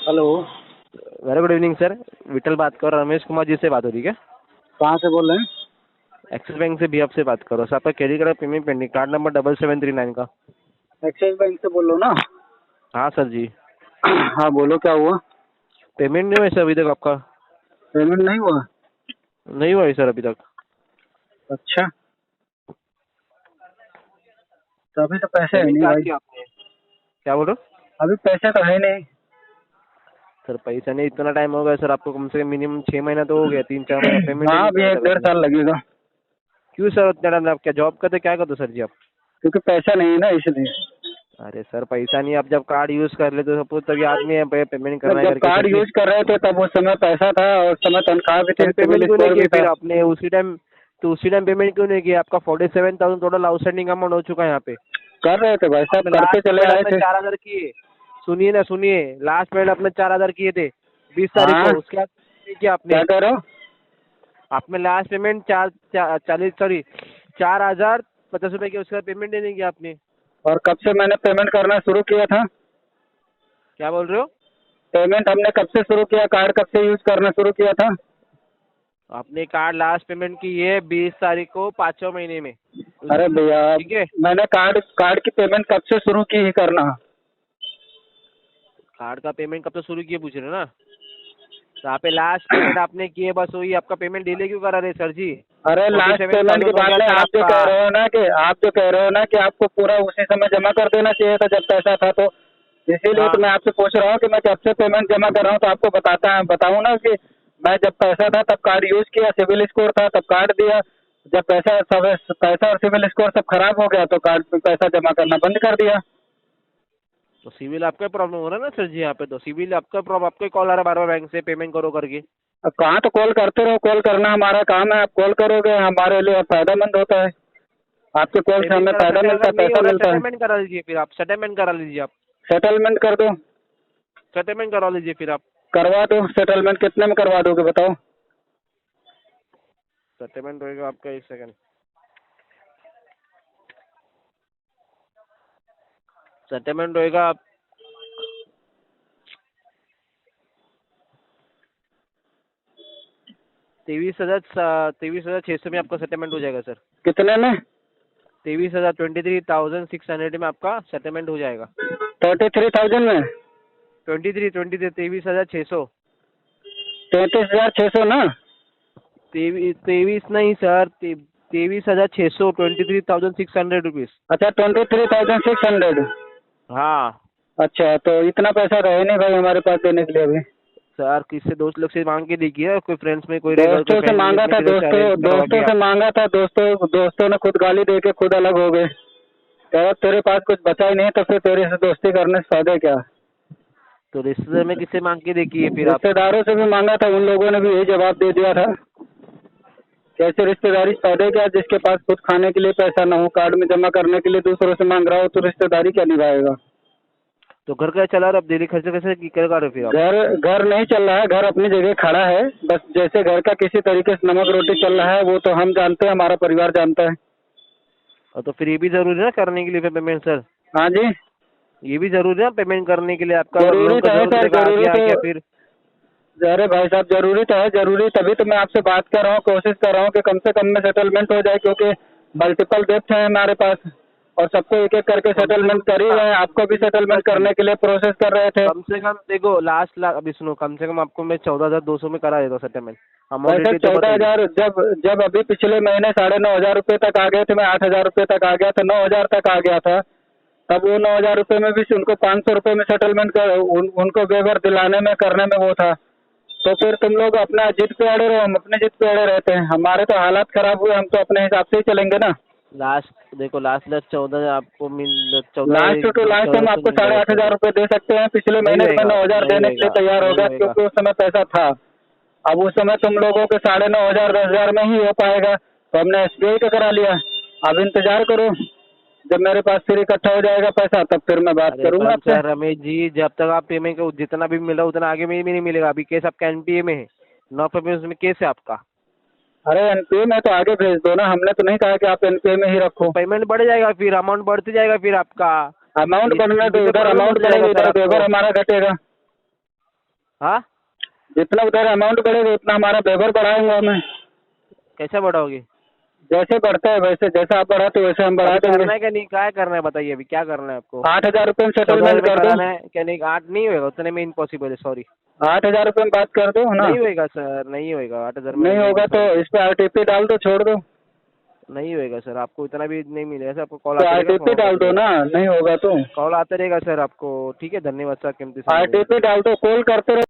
Hello. Very good evening sir. Vitthal बात कर रहा हूँ। रमेश कुमार जी से बात हो रही है क्या? कहाँ से बोल रहे हैं? एक्सिस बैंक से भी आपसे बात करो सर। आपका credit card payment pending, card number 7739 का। एक्सिस बैंक से बोल रहे हो ना? हाँ सर जी। हाँ बोलो, क्या हुआ? पेमेंट नहीं हुआ है सर अभी तक आपका? पेमेंट नहीं हुआ? नहीं हुआ है सर अभी तक। अच्छा, तो अभी तो पैसे है पेमेंट नहीं क्या भाई। किया आपने? क्या बोल रहे हो? अभी पैसे तो है नहीं। सर पैसा नहीं, इतना टाइम हो गया सर आपको, कम से कम मिनिमम 6 महीना तो हो गया, 3-4 महीना पेमेंट ही हाँ, नहीं अभी किया एक सर डेढ़ आपने। साल लगेगा। क्यों सर उतना टाइम? आप क्या जॉब करते, क्या करते सर जी आप? क्योंकि पैसा नहीं है ना, इसलिए। अरे सर पैसा नहीं, आप जब कार्ड यूज कर लेते हो सपोज तभी आदमी है पेमेंट जब करना है जब करके कार्ड सर जी। यूज कर रहे थे तब उस समय पैसा था, और उस समय तनख्वाह भी थी, तब पेमेंट सिविल क्यों नहीं स्कोर किए भी था। फिर आपने उसी टाइम? तो उसी टाइम पेमेंट क्यों नहीं किया? आपका 47,000 टोटल आउटस्टैंडिंग अमाउंट हो चुका है यहाँ पे। कर रहे थे भाई साहब, आपने करके लास्ट चले पेमेंट आए अपने थे। 4,000 किए। सुनिए ना, सुनिए, लास्ट पेमेंट अपने 4,000 किए थे 20 तारीख हाँ, को, उसके बाद नहीं किया क्या आपने। कह रहे हो? आपने लास्ट पेमेंट 4,50 रुपए की, उसके बाद पेमेंट नहीं किया आपने। और कब से मैंने पेमेंट करना शुरू किया था? क्या बोल रहे हो? पेमेंट हमने कब से शुरू किया? कार्ड कब से यूज करना शुरू किया था? आपने कार्ड लास्ट पेमेंट की है 20 तारीख को 5वें महीने में। अरे भैया, ठीक है। मैंने कार्ड कार्ड की पेमेंट कब से शुरू की ही करना? कार्ड का पेमेंट कब से शुरू किए पूछ रहे हो ना? तो यहाँ पे लास्ट पेमेंट आपने किए, बस वही आपका पेमेंट डिले क्यों करा रहे सर जी? अरे लास्ट पेमेंट की 47,000 हो बात गया है। सर आप जो आपका। कह रहे हो ना कि आपको पूरा उसी समय जमा कर देना चाहिए था जब पैसा था, तो इसीलिए तो हाँ मैं आपसे पूछ रहा हूँ कि मैं कब से पेमेंट जमा कर रहा हूँ, तो आपको बताऊँ ना कि मैं जब पैसा था तब कार्ड यूज किया, सिविल स्कोर था तब कार्ड दिया। जब पैसा और सिविल स्कोर सब खराब हो गया तो कार्ड पे पैसा जमा करना बंद कर दिया। तो सिविल आपका प्रॉब्लम हो रहा है ना सर जी? यहाँ पे तो सिविल आपका प्रॉब्लम, आपको कॉल आ रहा है बार बार बैंक से पेमेंट करो करके। अब कहाँ, तो कॉल करते रहो, कॉल करना हमारा काम है। आप कॉल करोगे हमारे लिए फायदेमंद होता है। आपके कॉल से पेमेंट हमें करा फायदा सकते हैं, मिलता अगर है, नहीं हो पैसा रहा है मिलता है। सेटलमेंट करा लीजिए, फिर आप सेटलमेंट करा लीजिए। आप सेटलमेंट कर दो। सेटलमेंट करा लीजिए फिर आप। करवा दो सेटलमेंट। कितने में करवा दोगे बताओ? सेटलमेंट होएगा आपका, 1 सेकंड। सेटलमेंट होएगा आप 23,600 में आपका सेटलमेंट हो जाएगा सर। कितने में? 23,600 में आपका सेटलमेंट हो जाएगा। 33,000 में? 23,600। 33,600 ना? 23 नहीं सर, 23,600, 23,600 रुपीज। अच्छा, 23,600। हाँ अच्छा, तो इतना पैसा रहे नहीं भाई हमारे पास देने के लिए अभी। सर, किससे दोस्त लोग से मांग के देखिए, कोई फ्रेंड्स में कोई रहेगा, कोई दोस्तों से फैमिली मांगा में था, किधर से अरेंज करवा के आप। दोस्तों ने खुद गाली दे के खुद अलग हो गए। कह तेरे पास कुछ बचा ही नहीं, तो फिर तेरे से दोस्ती करने से फायदा क्या? तो रिश्तेदार में किससे मांग के देखिए फिर आप। रिश्तेदारों से भी मांगा था, उन लोगों ने भी यही जवाब दे दिया था। कैसे रिश्तेदारी से फायदा क्या, जिसके पास खुद खाने के लिए पैसा ना हो, कार्ड में जमा करने के लिए दूसरों से मांग रहा हो, तो रिश्तेदारी क्या निभाएगा? तो घर का चला रहा, अब डेली खर्चे कैसे कर रहे हो फिर आप? घर घर नहीं चल रहा है, घर अपनी जगह खड़ा है। बस जैसे घर का किसी तरीके से नमक रोटी चल रहा है वो तो हम जानते हैं, हमारा परिवार जानता है। और तो फिर ये भी जरूरी है ना करने के लिए फिर पेमेंट सर। हाँ जी, ये भी जरूरी है ना पेमेंट करने के लिए आपका, अगर जरूरी लोगों तो का है जरूरत सर, रहेगा आगे जरूरी आ तो। गया फिर। अरे भाई साहब, जरूरी तो है, जरूरी तभी तो मैं आपसे बात कर रहा हूँ, कोशिश कर रहा हूँ कि कम से कम में सेटलमेंट हो जाए, क्योंकि मल्टीपल डेप्थ है हमारे पास और सबको एक एक करके कम से सेटलमेंट कर ही रहे हैं। आपको भी सेटलमेंट कम करने के लिए प्रोसेस कर रहे थे। कम से कम देखो, लास्ट लाख अभी सुनो, कम से कम आपको मैं 14,200 में करा देता हूँ सेटलमेंट। भाई अमाउंट साहब, रेडी तो बताइए। 14,000, जब जब अभी पिछले महीने 9,500 रुपये तक आ गए थे, मैं 8,000 रुपये तक आ गया था, 9,000 तक आ गया था, तब वो 9,000 रुपये में भी उनको 500 रुपये में सेटलमेंट कर उनको वेवर दिलाने में करने में वो था। तो फिर तुम लोग अपना जिद पे अड़े रहो, हम अपने जिद पे अड़े रहते हैं। हमारे तो हालात खराब हुए, हम तो अपने हिसाब से ही चलेंगे ना। लास्ट देखो, लास्ट 14 आपको मिल 14 लास्ट टू लास्ट हम 1400 आपको मिल जाएगा सर। 8,500 रुपये दे सकते हैं। पिछले नहीं महीने में होएगा, 9,000 नहीं देने के लिए होएगा, तैयार हो नहीं गया, होएगा। क्योंकि उस समय पैसा था। अब उस समय तुम लोगों के 9,500 10,000 में ही हो पाएगा, तो हमने SBI का करा लिया। अब इंतजार करो, जब मेरे पास फिर इकट्ठा हो जाएगा पैसा तब फिर मैं बात अरे करूंगा पर आपसे। सर रमेश जी, जब तक आप पेमेंट को जितना भी मिला उतना आगे में भी नहीं मिलेगा। अभी केस आपका एनपीए में है, नॉन परफॉर्मेंस में केस है आपका। अरे एनपीए में तो आगे भेज दो ना, हमने तो नहीं कहा कि आप एनपीए में ही तो रखो। पेमेंट बढ़ जाएगा, फिर अमाउंट बढ़ते जाएगा फिर आपका। अमाउंट बढ़ने ये दो, भी तो उधर प्रॉब्लम अमाउंट हो जाएगा बढ़ेगा, सर इधर आपको। वेवर हमारा घटेगा। हाँ, जितना उधर अमाउंट बढ़ेगा उतना हमारा वेवर बढ़ाएंगे हमें। कैसे बढ़ाओगे? जैसे बढ़ता है वैसे, जैसा आप बढ़ाते हो वैसे हम बढ़ा अभी देंगे। करना है क्या नहीं, क्या करना है बताइए, अभी क्या करना है आपको? 8,000 रुपये में 14,000 सेटलमेंट में कर दो। कराना है क्या? नहीं, 8 नहीं होगा, उतने में इम्पॉसिबल है, सॉरी। 8,000 रुपये में बात कर दो ना। नहीं होएगा सर, नहीं होएगा, 8,000 में नहीं होगा तो sorry। इस पे RTP डाल दो, छोड़ दो। नहीं होएगा सर, आपको इतना भी नहीं मिलेगा सर, आपको कॉल तो आते रहेगा, RTP डाल दो ना, नहीं होगा तो। कॉल आते रहेगा सर आपको। ठीक है, धन्यवाद सर, कीमती समय देने के लिए। RTP डाल दो, कॉल करते रहो।